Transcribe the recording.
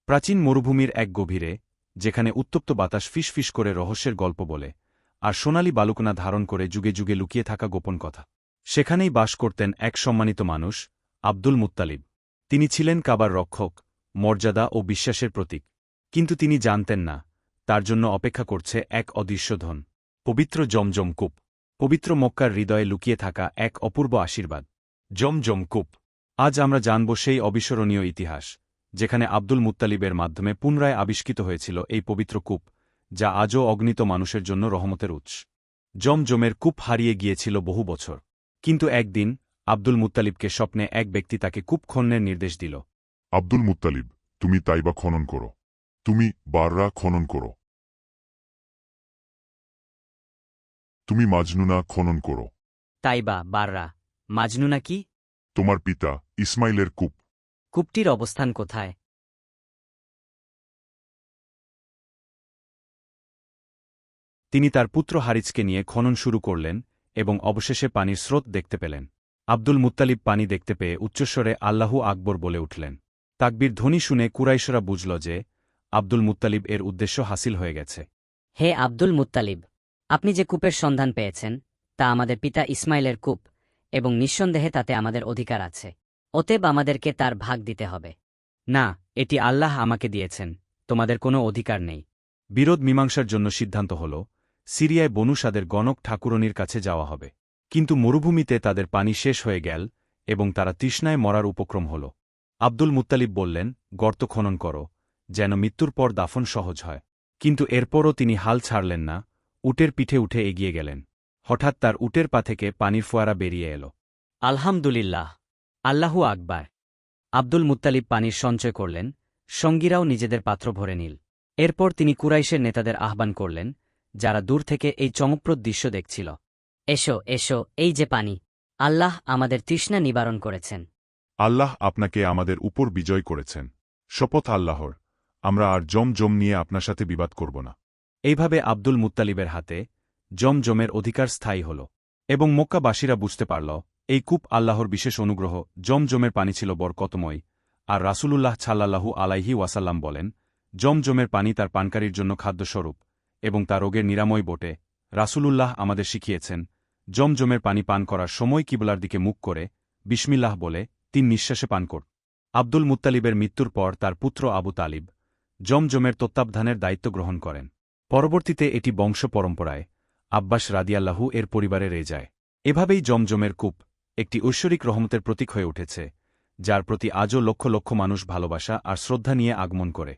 প্রাচীন মরুভূমির এক গভীরে, যেখানে উত্তপ্ত বাতাস ফিসফিস করে রহস্যের গল্প বলে আর সোনালি বালুকনা ধারণ করে যুগে যুগে লুকিয়ে থাকা গোপন কথা, সেখানেই বাস করতেন এক সম্মানিত মানুষ, আব্দুল মুত্তালিব। তিনি ছিলেন কাবার রক্ষক, মর্যাদা ও বিশ্বাসের প্রতীক। কিন্তু তিনি জানতেন না, তার জন্য অপেক্ষা করছে এক অদৃশ্য ধন, পবিত্র জমজম কূপ। পবিত্র মক্কার হৃদয়ে লুকিয়ে থাকা এক অপূর্ব আশীর্বাদ, জমজম কূপ। আজ আমরা জানব সেই অবিস্মরণীয় ইতিহাস, যেখানে আব্দুল মুত্তালিবের মাধ্যমে পুনরায় আবিষ্কৃত হয়েছিল এই পবিত্র কূপ, যা আজও অগণিত মানুষের জন্য রহমতের উৎস। জমজমের কূপ হারিয়ে গিয়েছিল বহু বছর, কিন্তু একদিন আব্দুল মুত্তালিবকে স্বপ্নে এক ব্যক্তি তাকে কূপ খননের নির্দেশ দিল। আব্দুল মুত্তালিব, তুমি তাইবা খনন করো। তুমি বাররা খনন করো। তুমি মাজনুনা খনন করো। তাইবা, বাররা, মাজনুনা কি? তোমার পিতা ইসমাইলের কূপ। কূপটির অবস্থান কোথায়? তিনি তার পুত্র হারিজকে নিয়ে খনন শুরু করলেন এবং অবশেষে পানির স্রোত দেখতে পেলেন। আব্দুল মুত্তালিব পানি দেখতে পেয়ে উচ্চস্বরে আল্লাহু আকবর বলে উঠলেন। তাকবীর ধ্বনি শুনে কুরাইশরা বুঝল যে আব্দুল মুত্তালিব এর উদ্দেশ্য হাসিল হয়ে গেছে। হে আব্দুল মুত্তালিব, আপনি যে কূপের সন্ধান পেয়েছেন তা আমাদের পিতা ইসমাইলের কূপ, এবং নিঃসন্দেহে তাতে আমাদের অধিকার আছে। অতএব আমাদেরকে তার ভাগ দিতে হবে। না, এটি আল্লাহ আমাকে দিয়েছেন, তোমাদের কোনো অধিকার নেই। বিরোধ মীমাংসার জন্য সিদ্ধান্ত হল, সিরিয়ায় বনু সাদের গণক ঠাকুরনির কাছে যাওয়া হবে। কিন্তু মরুভূমিতে তাদের পানি শেষ হয়ে গেল এবং তারা তৃষ্ণায় মরার উপক্রম হল। আব্দুল মুত্তালিব বললেন, গর্ত খনন করো, যেন মৃত্যুর পর দাফন সহজ হয়। কিন্তু এরপরও তিনি হাল ছাড়লেন না, উটের পিঠে উঠে এগিয়ে গেলেন। হঠাৎ তার উটের পা থেকে পানির ফোয়ারা বেরিয়ে এল। আলহামদুলিল্লাহ, আল্লাহু আকবার। আব্দুল মুত্তালিব পানির সঞ্চয় করলেন, সঙ্গীরাও নিজেদের পাত্র ভরে নিল। এরপর তিনি কুরাইশের নেতাদের আহ্বান করলেন, যারা দূর থেকে এই চমকপ্রদ দৃশ্য দেখছিল। এসো, এসো, এই যে পানি। আল্লাহ আমাদের তৃষ্ণা নিবারণ করেছেন। আল্লাহ আপনাকে আমাদের উপর বিজয় করেছেন। শপথ আল্লাহর, আমরা আর জমজম নিয়ে আপনার সাথে বিবাদ করব না। এইভাবে আব্দুল মুত্তালিবের হাতে জমজমের অধিকার স্থায়ী হল, এবং মক্কাবাসীরা বুঝতে পারল এই কূপ আল্লাহর বিশেষ অনুগ্রহ। জমজমের পানি ছিল বরকতময়, আর রাসূলুল্লাহ সাল্লাল্লাহু আলাইহি ওয়াসাল্লাম বলেন, জমজমের পানি তার পানকারীর জন্য খাদ্যস্বরূপ এবং তার রোগের নিরাময় বটে। রাসূলুল্লাহ আমাদের শিখিয়েছেন, জমজমের পানি পান করার সময় কিবলার দিকে মুখ করে বিসমিল্লাহ বলে ৩ নিঃশ্বাসে পান কর। আব্দুল মুত্তালিবের মৃত্যুর পর তার পুত্র আবু তালিব জমজমের তত্ত্বাবধানের দায়িত্ব গ্রহণ করেন। পরবর্তীতে এটি বংশ পরম্পরায় আব্বাস রাদিয়াল্লাহু এর পরিবারে রয়ে যায়। এভাবেই জমজমের কূপ একটি ঐশ্বরিক রহমতের প্রতীক হয়ে উঠেছে, যার প্রতি আজও লক্ষ লক্ষ মানুষ ভালোবাসা আর শ্রদ্ধা নিয়ে আগমন করে।